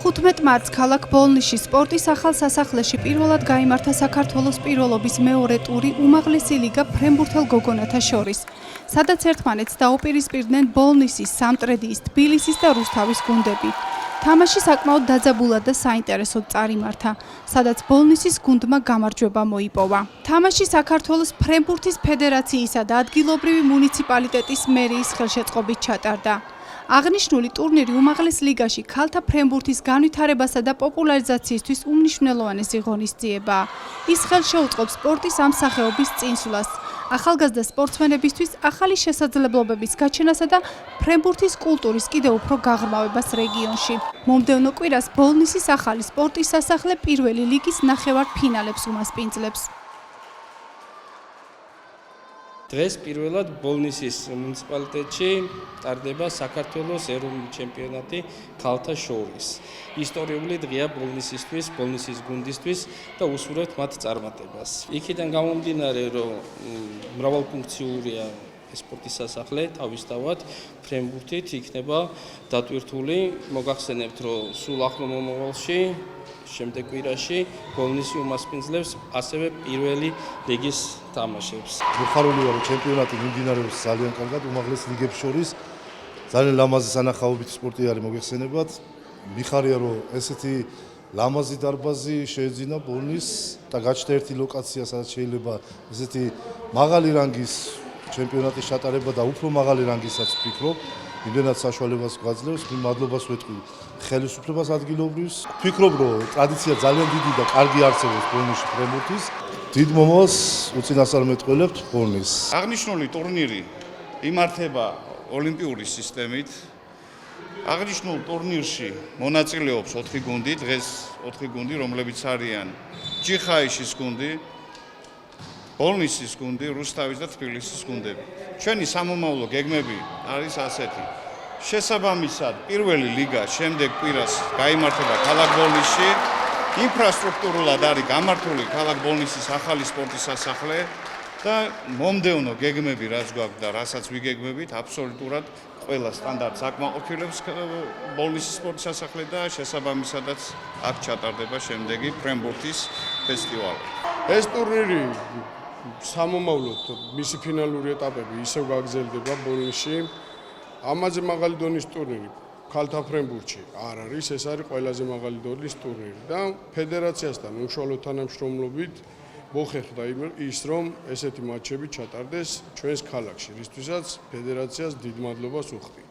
15 მარტს ქალაქ ბოლნისში სპორტის ახალ სასახლეში პირველად გაიმართა საქართველოს პირველობის მეორე ტური უმაღლესი ლიგა ფრენბურთელ გოგონათა შორის, სადაც ერთმანეთს დაუპირისპირდნენ ბოლნისის, სამტრედიის, თბილისის და რუსთავის გუნდები. თამაში საკმაოდ დაძაბულად და საინტერესოდ წარიმართა, სადაც ბოლნისის გუნდმა გამარჯვება მოიპოვა. თამაში საქართველოს ფრენბურთის ფედერაციისა და ადგილობრივი მუნიციპალიტეტის მერიის ხელშეწყობით ჩატარდა. აღნიშნული ტურნირი უმაღლეს ლიგაში ქალთა ფრენბურთის განვითარებასა და პოპულარიზაციისთვის უმნიშვნელოვანესი ღონისძიებაა. ის ხელშეუწყობს სპორტის ამ სახეობის წინსვლას, ახალგაზრდა სპორტსმენებისთვის ახალი შესაძლებლობების გაჩენასა და ფრენბურთის კულტურის კიდევ უფრო გაღრმავებას რეგიონში. მომდევნო კვირას ბოლნისის ახალი სპორტის სასახლე პირველი ლიგის ნახევარფინალებს უმასპინძლებს. დღეს პირველად ბოლნისის მუნიციპალიტეტში ტარდება საქართველოს ეროვნული ჩემპიონატი ქალთა შორის. ისტორიული დღეა ბოლნისისთვის, ბოლნისის გუნდისთვის და უსურვებთ მათ წარმატებას. იქიდან გამომდინარე, რომ მრავალფუნქციურია სპორტის სასახლე, თავისთავად ფრენბურთით იქნება დატვირთული. მოგახსენებთ, რომ სულ ახლო მომავალში შემდეგ კვირაში ბოლნისი უმასპინძლებს ასევე პირველი ლიგის თამაშებს. მიხარულია, რომ ჩემპიონატი მიმდინარეობს ძალიან კარგად უმაღლეს ლიგებს შორის. ძალიან ლამაზი სანახაობითი სპორტი არის მოგეხსენებათ. მიხარია, რომ ესეთი ლამაზი დარბაზი შეეძინა ბოლნის და გაჩნდა ერთი ლოკაცია, სადაც შეიძლება ესეთი მაღალი რანგის ჩემპიონატის ჩატარება და უფრო მაღალი რანგისაც ვფიქრობ. იმდენად საშუალებას გვაძლევს, მადლობას ვეთქვი ხელისუფლებას ადგილობრივს. ვფიქრობ, რომ ტრადიცია ძალიან დიდი და კარგი არსებობს ბოლნისში ფრენბურთის. დიდ მომავალს უწინასწარმეტყველებთ ბოლნის. აღნიშნული ტურნირი იმართება ოლიმპიური სისტემით. აღნიშნულ ტურნირში მონაწილეობს 4 გუნდი, დღეს 4 გუნდი, რომლებიც არიან ჯიხაიშის გუნდი, ბოლნისის გუნდი, რუსთავის და თბილისის გუნდები. ჩვენი სამომავლო გეგმები არის ასეთი. შესაბამისად, პირველი ლიგა შემდეგ კვირას გაიმართება ქალაქ ბოლნისში. ინფრასტრუქტურულად არის გამართული ქალაქ ბოლნისის ახალი სპორტის სასახლე და მომდევნო გეგმები რაც გვაქვს და რასაც ვიგეგმებით, აბსოლუტურად ყველა სტანდარტს აკმაყოფილებს ბოლნისის სპორტის სასახლე და შესაბამისადაც აქ ჩატარდება შემდეგი ფრენბურთის ფესტივალი. ეს ტურნირი სამომავლოდ მისი ფინალური ეტაპები ისევ გაგრძელდება ბოლნისში. ამაზე მაღალი დონის ტურნირი ქალთა ფრენბურთში არ არის, ეს არის ყველაზე მაღალი დონის ტურნირი და ფედერაციასთან უშუალო თანამშრომლობით მოხერხდა ის, რომ ესეთი მატჩები ჩატარდეს ჩვენს ქალაქში, რისთვისაც ფედერაციას დიდ მადლობას ვუხდი.